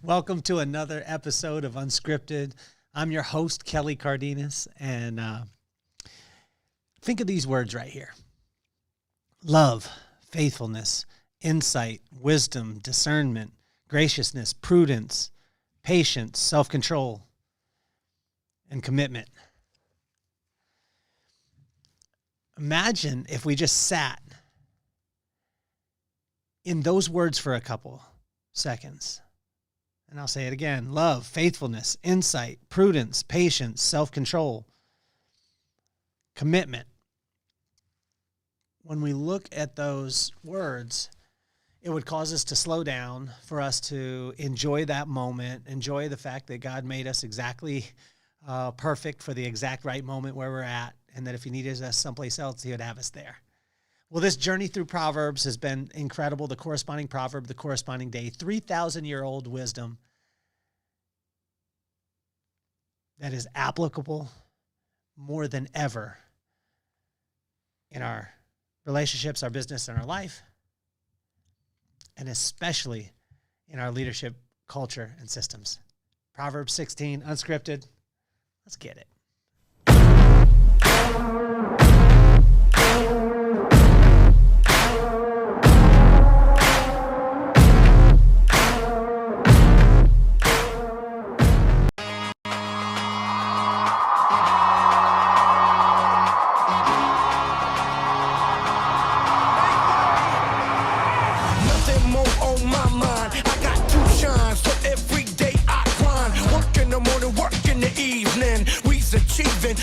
Welcome to another episode of Unscripted. I'm your host, Kelly Cardenas, and think of these words right here. Love, faithfulness, insight, wisdom, discernment, graciousness, prudence, patience, self-control, and commitment. Imagine if we just sat in those words for a couple seconds. And I'll say it again. Love, faithfulness, insight, prudence, patience, self-control, commitment. When we look at those words, it would cause us to slow down, for us to enjoy that moment, enjoy the fact that God made us exactly perfect for the exact right moment where we're at, and that if he needed us someplace else, he would have us there. Well, this journey through Proverbs has been incredible. The corresponding proverb, the corresponding day, 3,000-year-old wisdom that is applicable more than ever in our relationships, our business, and our life, and especially in our leadership culture and systems. Proverbs 16, unscripted. Let's get it.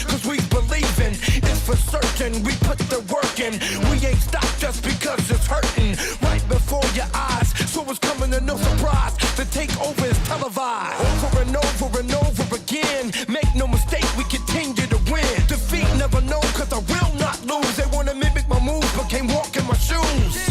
Cause we believing it's for certain. We put the work in. We ain't stopped just because it's hurting right before your eyes. So it's coming to no surprise. The takeover is televised over and over and over again. Make no mistake, we continue to win. Defeat never known, cause I will not lose. They wanna mimic my moves, but can't walk in my shoes.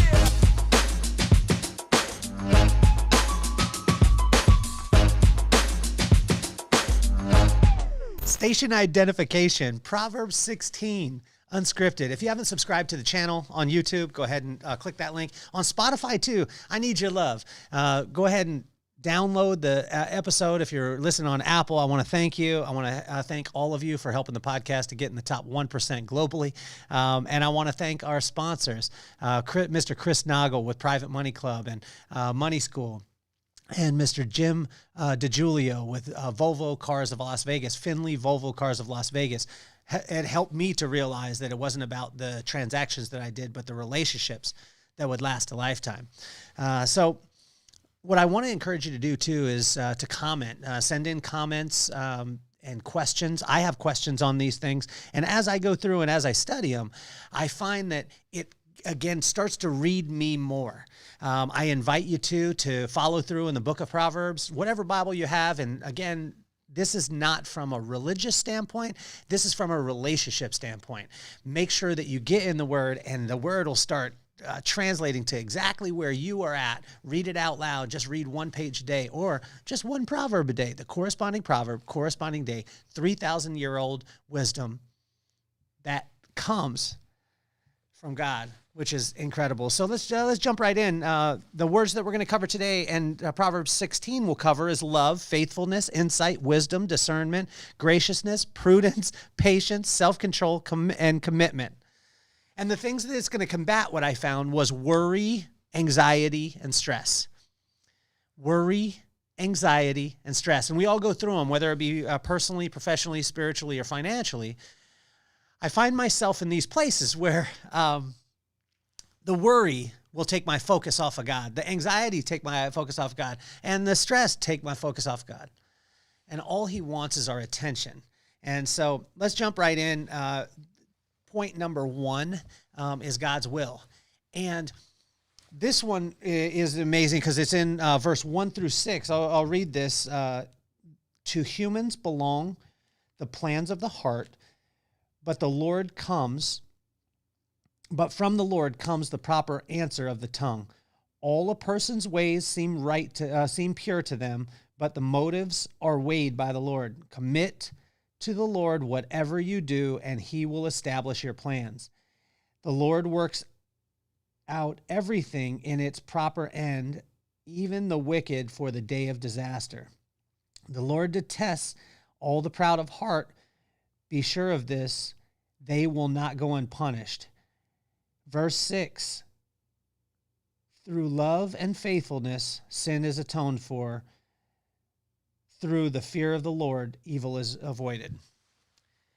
Station identification, Proverbs 16, unscripted. If you haven't subscribed to the channel on YouTube, go ahead and click that link. On Spotify too, I need your love. Go ahead and download the episode. If you're listening on Apple, I want to thank you. I want to thank all of you for helping the podcast to get in the top 1% globally. And I want to thank our sponsors, Mr. Chris Nagel with Private Money Club and Money School, and Mr. Jim DiGiulio with Volvo Cars of Las Vegas, Finley Volvo Cars of Las Vegas. It helped me to realize that it wasn't about the transactions that I did, but the relationships that would last a lifetime. So what I want to encourage you to do too is to comment, send in comments and questions. I have questions on these things. And as I go through and as I study them, I find that it again starts to read me more. I invite you to follow through in the book of Proverbs, whatever Bible you have. And again, this is not from a religious standpoint. This is from a relationship standpoint. Make sure that you get in the word, and the word will start translating to exactly where you are at. Read it out loud. Just read one page a day, or just one proverb a day. The corresponding proverb, corresponding day, 3,000-year-old wisdom that comes from God, which is incredible. So let's jump right in. The words that we're going to cover today, and Proverbs 16 will cover, is love, faithfulness, insight, wisdom, discernment, graciousness, prudence, patience, self-control, and commitment. And the things that it's going to combat, what I found, was worry, anxiety, and stress. Worry, anxiety, and stress. And we all go through them, whether it be personally, professionally, spiritually, or financially. I find myself in these places where the worry will take my focus off of God. The anxiety take my focus off God. And the stress take my focus off God. And all he wants is our attention. And so let's jump right in. Point number one is God's will. And this one is amazing because it's in verse 1 through 6. I'll read this. To humans belong the plans of the heart, but from the Lord comes the proper answer of the tongue. All a person's ways seem pure to them, but the motives are weighed by the Lord. Commit to the Lord whatever you do, and he will establish your plans. The Lord works out everything in its proper end, even the wicked for the day of disaster. The Lord detests all the proud of heart. Be sure of this, they will not go unpunished. Verse 6, through love and faithfulness, sin is atoned for. Through the fear of the Lord, evil is avoided.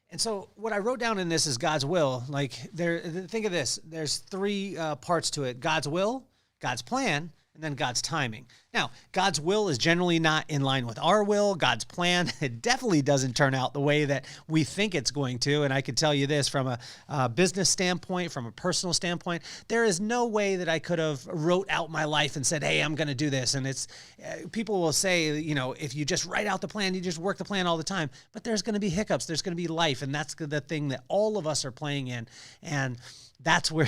And so what I wrote down in this is God's will. Like, think of this. There's three parts to it. God's will, God's plan, and then God's timing. Now, God's will is generally not in line with our will. God's plan, it definitely doesn't turn out the way that we think it's going to. And I can tell you this from a business standpoint, from a personal standpoint, there is no way that I could have wrote out my life and said, hey, I'm going to do this. And it's people will say, you know, if you just write out the plan, you just work the plan all the time. But there's going to be hiccups. There's going to be life. And that's the thing that all of us are playing in. And that's where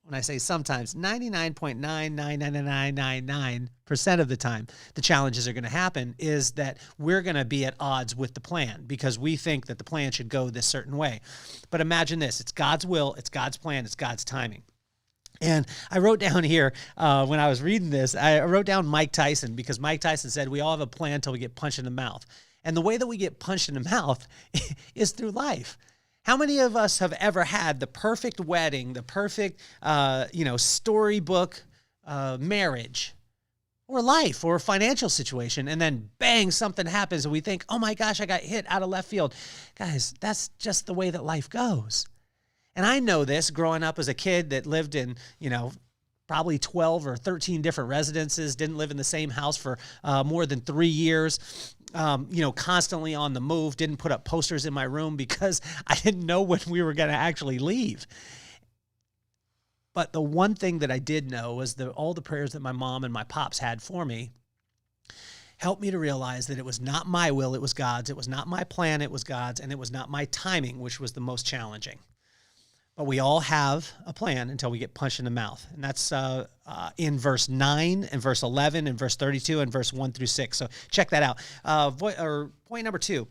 when I say sometimes, 99.99999% of the time, the challenges are going to happen is that we're going to be at odds with the plan because we think that the plan should go this certain way. But imagine this, it's God's will, it's God's plan, it's God's timing. And I wrote down here, when I was reading this, I wrote down Mike Tyson because Mike Tyson said, we all have a plan until we get punched in the mouth. And the way that we get punched in the mouth is through life. How many of us have ever had the perfect wedding, the perfect, storybook marriage or life or financial situation, and then bang, something happens and we think, oh my gosh, I got hit out of left field. Guys, that's just the way that life goes. And I know this growing up as a kid that lived in, probably 12 or 13 different residences, didn't live in the same house for more than 3 years. Constantly on the move, didn't put up posters in my room because I didn't know when we were going to actually leave. But the one thing that I did know was that all the prayers that my mom and my pops had for me helped me to realize that it was not my will, it was God's. It was not my plan, it was God's. And it was not my timing, which was the most challenging. But we all have a plan until we get punched in the mouth. And that's in verse 9 and verse 11 and verse 32 and verse 1 through 6. So check that out. Point number 2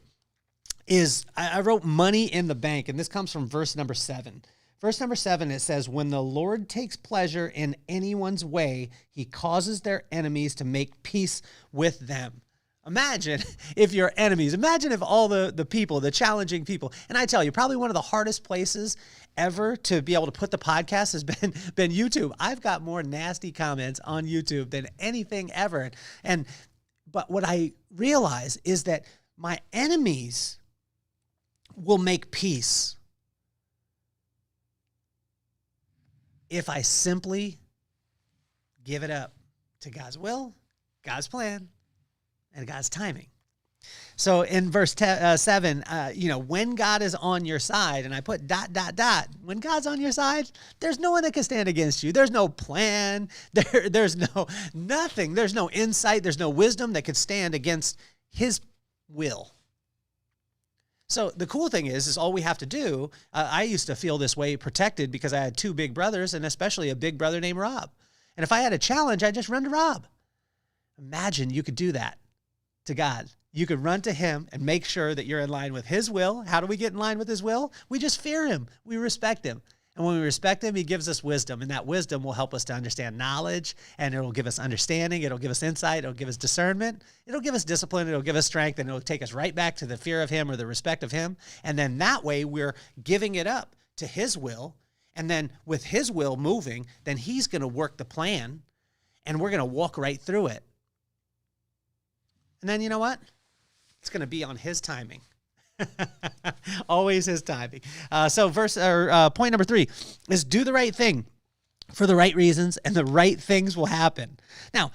is I wrote money in the bank, and this comes from verse number 7. Verse number 7, it says, when the Lord takes pleasure in anyone's way, he causes their enemies to make peace with them. Imagine if your enemies, imagine if all the people, the challenging people, and I tell you, probably one of the hardest places ever to be able to put the podcast has been YouTube. I've got more nasty comments on YouTube than anything ever. But what I realize is that my enemies will make peace if I simply give it up to God's will, God's plan, and God's timing. So in verse 7, when God is on your side, and I put ... when God's on your side, there's no one that can stand against you. There's no plan. There's no nothing. There's no insight. There's no wisdom that could stand against his will. So the cool thing is all we have to do, I used to feel this way protected because I had 2 big brothers and especially a big brother named Rob. And if I had a challenge, I'd just run to Rob. Imagine you could do that to God. You could run to him and make sure that you're in line with his will. How do we get in line with his will? We just fear him. We respect him. And when we respect him, he gives us wisdom. And that wisdom will help us to understand knowledge, and it'll give us understanding. It'll give us insight. It'll give us discernment. It'll give us discipline. It'll give us strength, and it'll take us right back to the fear of him or the respect of him. And then that way we're giving it up to his will. And then with his will moving, then he's going to work the plan, and we're going to walk right through it. And then you know what? It's going to be on his timing. Always his timing. Point number 3 is do the right thing for the right reasons, and the right things will happen. Now,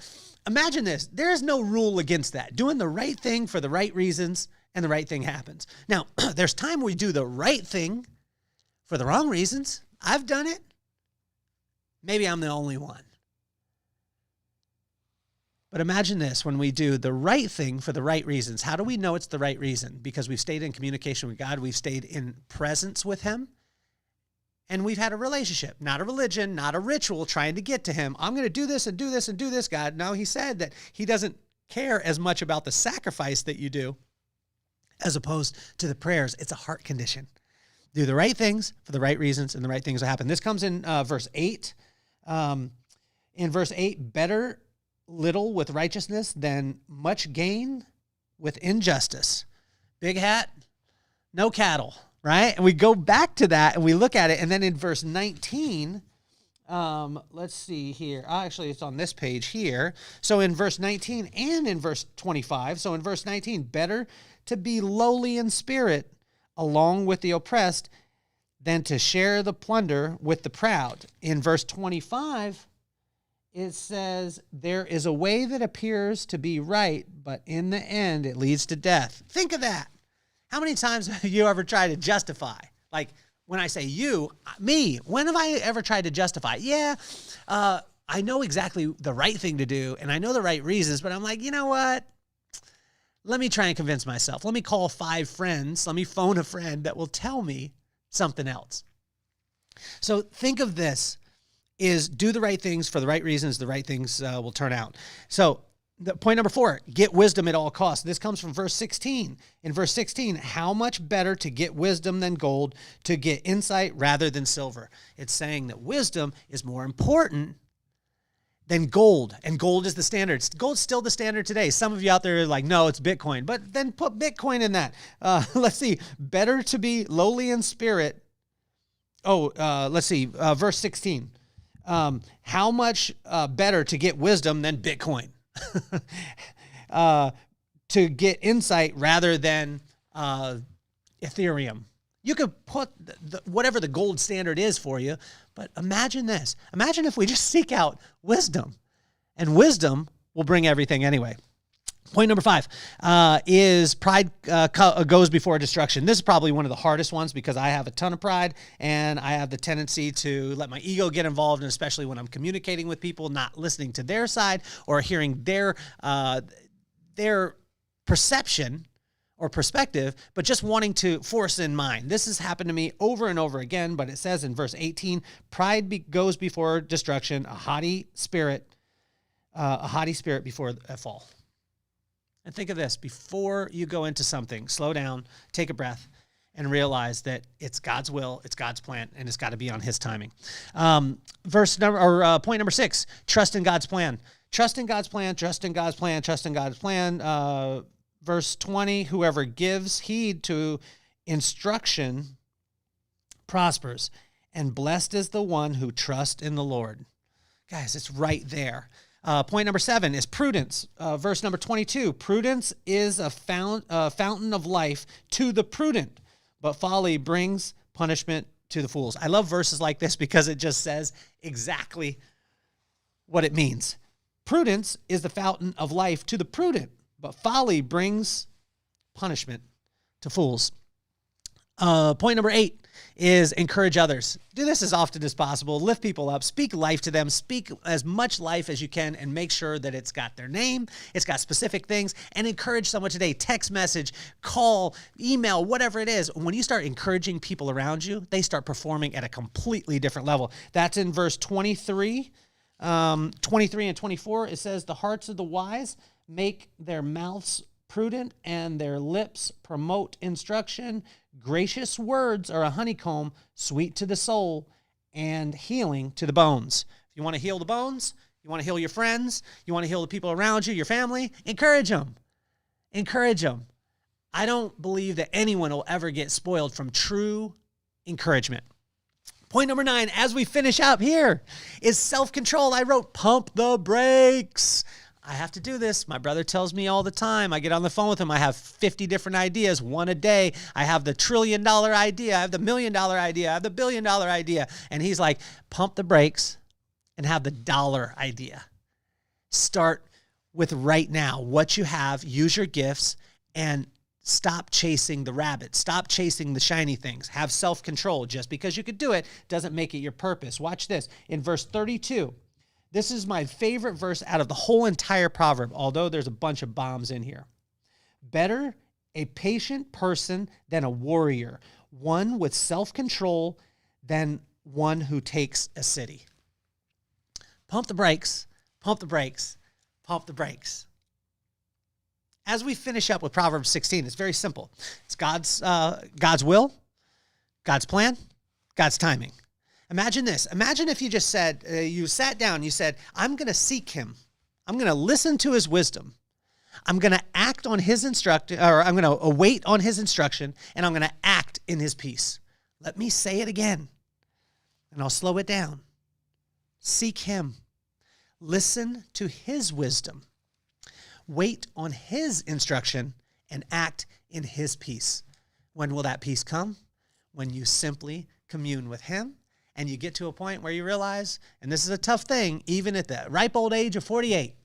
imagine this. There is no rule against that. Doing the right thing for the right reasons, and the right thing happens. Now, there's time we do the right thing for the wrong reasons. I've done it. Maybe I'm the only one. But imagine this, when we do the right thing for the right reasons. How do we know it's the right reason? Because we've stayed in communication with God. We've stayed in presence with him. And we've had a relationship, not a religion, not a ritual trying to get to him. I'm going to do this and do this and do this, God. No, he said that he doesn't care as much about the sacrifice that you do as opposed to the prayers. It's a heart condition. Do the right things for the right reasons, and the right things will happen. This comes in verse 8. In verse 8, better little with righteousness than much gain with injustice. Big hat, no cattle, right? And we go back to that and we look at it. And then in verse 19, let's see here. Actually, it's on this page here. So in verse 19 and in verse 25. So in verse 19, better to be lowly in spirit along with the oppressed than to share the plunder with the proud. In verse 25, it says, there is a way that appears to be right, but in the end, it leads to death. Think of that. How many times have you ever tried to justify? Like, when I say you, me, when have I ever tried to justify? Yeah, I know exactly the right thing to do, and I know the right reasons, but I'm like, you know what? Let me try and convince myself. Let me call 5 friends. Let me phone a friend that will tell me something else. So think of this is do the right things for the right reasons. The right things will turn out. So point number 4, get wisdom at all costs. This comes from verse 16. In verse 16, how much better to get wisdom than gold, to get insight rather than silver. It's saying that wisdom is more important than gold, and gold is the standard. Gold's still the standard today. Some of you out there are like, no, it's Bitcoin, but then put Bitcoin in that. Let's see, better to be lowly in spirit. Let's see, verse 16. How much better to get wisdom than Bitcoin? To get insight rather than Ethereum. You could put whatever the gold standard is for you, but imagine this. Imagine if we just seek out wisdom, and wisdom will bring everything anyway. Point number 5 is pride goes before destruction. This is probably one of the hardest ones because I have a ton of pride and I have the tendency to let my ego get involved, and especially when I'm communicating with people, not listening to their side or hearing their perception or perspective, but just wanting to force in mine. This has happened to me over and over again, but it says in verse 18, pride goes before destruction, a haughty spirit before a fall. And think of this, before you go into something, slow down, take a breath, and realize that it's God's will, it's God's plan, and it's got to be on his timing. Point number 6, trust in God's plan. Trust in God's plan, trust in God's plan, trust in God's plan. Verse 20, whoever gives heed to instruction prospers, and blessed is the one who trusts in the Lord. Guys, it's right there. Point number 7 is prudence. Verse number 22, prudence is a fountain of life to the prudent, but folly brings punishment to the fools. I love verses like this because it just says exactly what it means. Prudence is the fountain of life to the prudent, but folly brings punishment to fools. Point number 8 is encourage others. Do this as often as possible. Lift people up. Speak life to them. Speak as much life as you can and make sure that it's got their name, it's got specific things, and encourage someone today. Text message, call, email, whatever it is. When you start encouraging people around you, they start performing at a completely different level. That's in verse 23. 23 and 24, it says, the hearts of the wise make their mouths prudent and their lips promote instruction. Gracious words are a honeycomb, sweet to the soul and healing to the bones. If you want to heal the bones, you want to heal your friends, you want to heal the people around you, your family, encourage them. Encourage them. I don't believe that anyone will ever get spoiled from true encouragement. Point number 9, as we finish up here, is self-control. I wrote, pump the brakes. I have to do this. My brother tells me all the time. I get on the phone with him. I have 50 different ideas, one a day. I have the $1 trillion idea. I have the $1 million idea. I have the $1 billion idea. And he's like, pump the brakes and have the dollar idea. Start with right now, what you have, use your gifts, and stop chasing the rabbit. Stop chasing the shiny things. Have self-control. Just because you could do it doesn't make it your purpose. Watch this. In verse 32, this is my favorite verse out of the whole entire proverb, although there's a bunch of bombs in here. Better a patient person than a warrior, one with self-control than one who takes a city. Pump the brakes, pump the brakes, pump the brakes. As we finish up with Proverbs 16, it's very simple. It's God's will, God's plan, God's timing. Imagine this. Imagine if you just said, you sat down, you said, I'm going to seek him. I'm going to listen to his wisdom. I'm going to act on his instruction, or I'm going to await on his instruction, and I'm going to act in his peace. Let me say it again, and I'll slow it down. Seek him. Listen to his wisdom. Wait on his instruction and act in his peace. When will that peace come? When you simply commune with him and you get to a point where you realize, and this is a tough thing, even at the ripe old age of 48,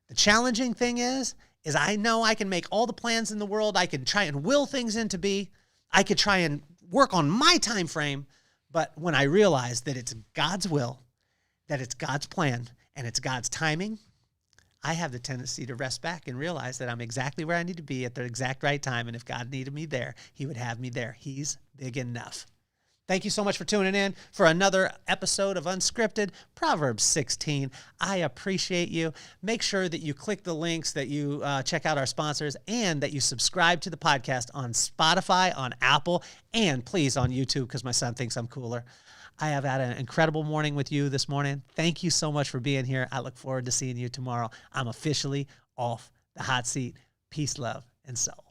the challenging thing is I know I can make all the plans in the world. I can try and will things into be. I could try and work on my time frame. But when I realize that it's God's will, that it's God's plan, and it's God's timing, I have the tendency to rest back and realize that I'm exactly where I need to be at the exact right time. And if God needed me there, he would have me there. He's big enough. Thank you so much for tuning in for another episode of Unscripted, Proverbs 16. I appreciate you. Make sure that you click the links, that you check out our sponsors, and that you subscribe to the podcast on Spotify, on Apple, and please on YouTube, because my son thinks I'm cooler. I have had an incredible morning with you this morning. Thank you so much for being here. I look forward to seeing you tomorrow. I'm officially off the hot seat. Peace, love, and soul.